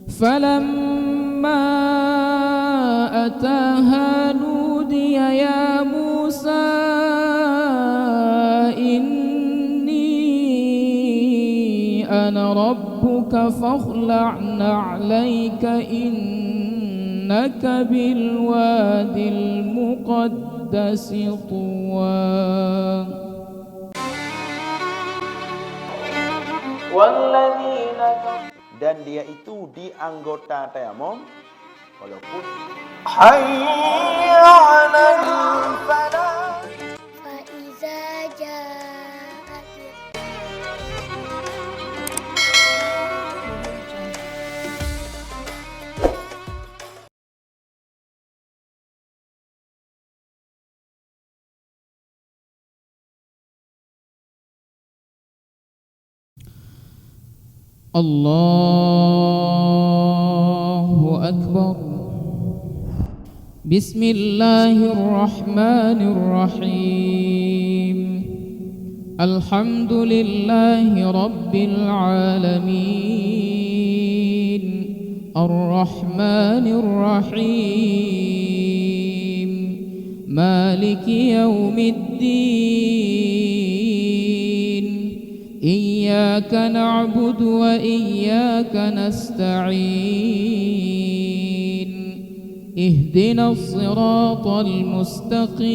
فلما أتاها نودي يا موسى إني أنا ربك فاخلع نعليك إنك بالواد المقدس طوى. Dan dia itu di anggota tayamum walaupun hayya 'alal falah fa iza ja'at الله أكبر. بسم الله الرحمن الرحيم. الحمد لله رب العالمين الرحمن الرحيم مالك يوم الدين إياك نعبد وإياك نستعين اهدنا الصراط المستقيم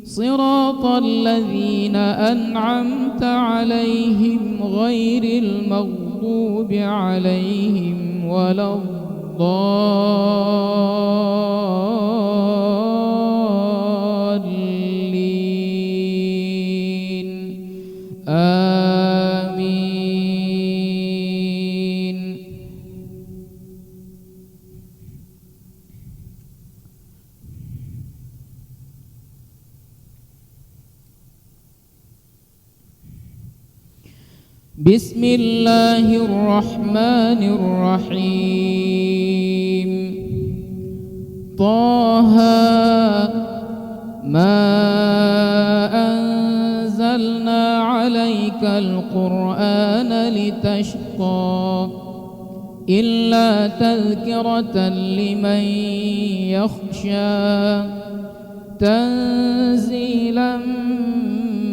صراط الذين أنعمت عليهم غير المغضوب عليهم ولا الضالين آمين. بسم الله الرحمن الرحيم. طه ما أنزلنا عليك القرآن لتشقى إلا تذكرة لمن يخشى تنزيلا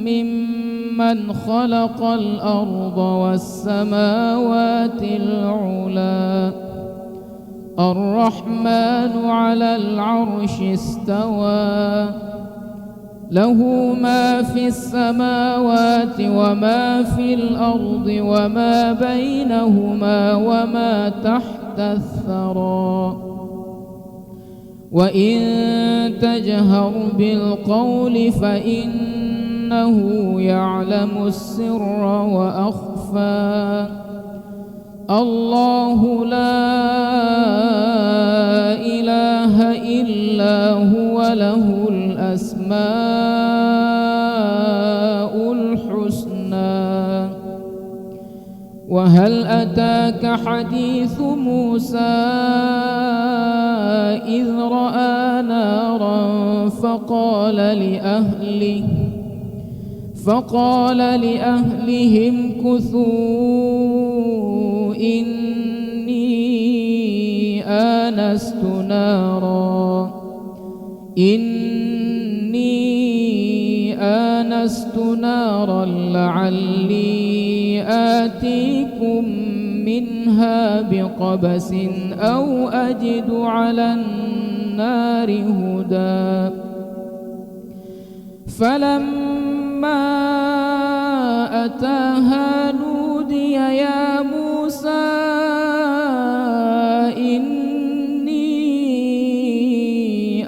ممن خلق الأرض والسماوات العلى الرحمن على العرش استوى له ما في السماوات وما في الأرض وما بينهما وما تحت الثرى وإن تجهر بالقول فإنه يعلم السر وأخفى الله لا إله إلا هو له الأسماء الحسنى. وهل أتاك حديث موسى إذ رأى نارا فقال لأهلهم كثوا إني آنست نارا لعلي آتيكم منها بقبس أو أجد على النار هدى. فلما أتاها نودي يا موسى إني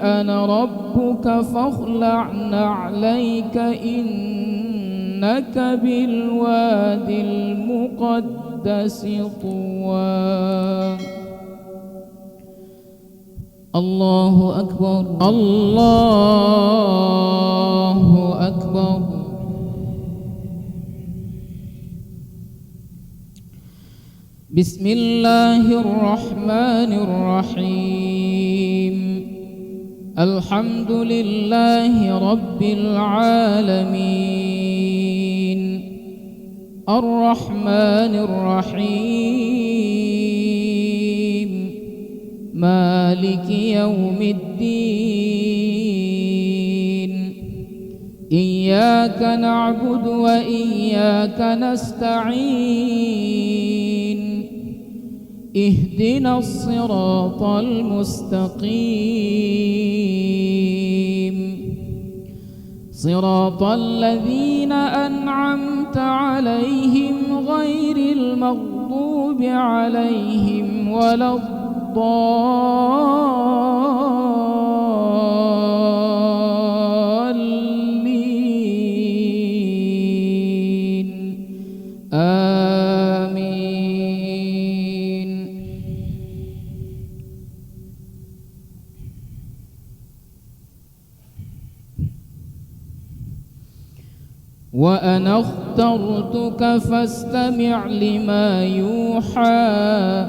أنا ربك فاخلع نعليك إنك بالواد المقدس طوى. الله أكبر الله أكبر. بسم الله الرحمن الرحيم. الحمد لله رب العالمين الرحمن الرحيم مالك يوم الدين إياك نعبد وإياك نستعين اهدنا الصراط المستقيم صراط الذين أنعمت عليهم غير المغضوب عليهم ولا الضالين آمين. وأنا اخترتك فاستمع لما يوحى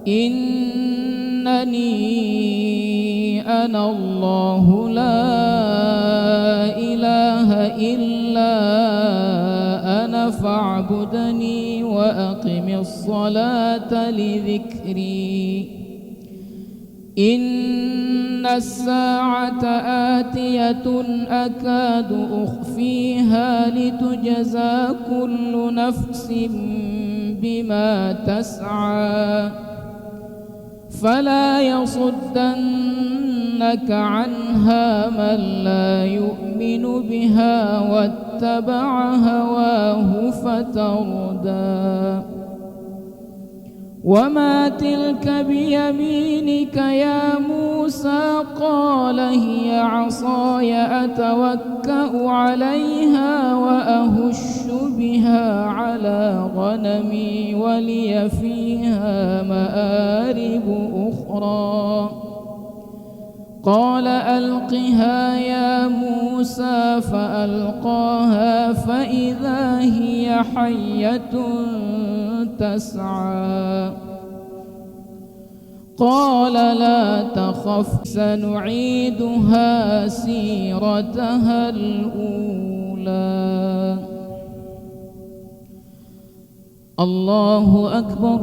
إنني أنا الله لا إله إلا أنا فاعبدني وأقم الصلاة لذكري إن الساعة آتية أكاد أخفيها لتجزى كل نفس بما تسعى فلا يصدنك عنها من لا يؤمن بها واتبع هواه فتردى. وما تلك بيمينك يا موسى قال هي عصاي أتوكأ عليها وأهش بها على غنمي ولي فيها مآرب أخرى قال ألقها يا موسى فألقاها فإذا هي حية تسعى قال لا تخف سنعيدها سيرتها الأولى. الله أكبر.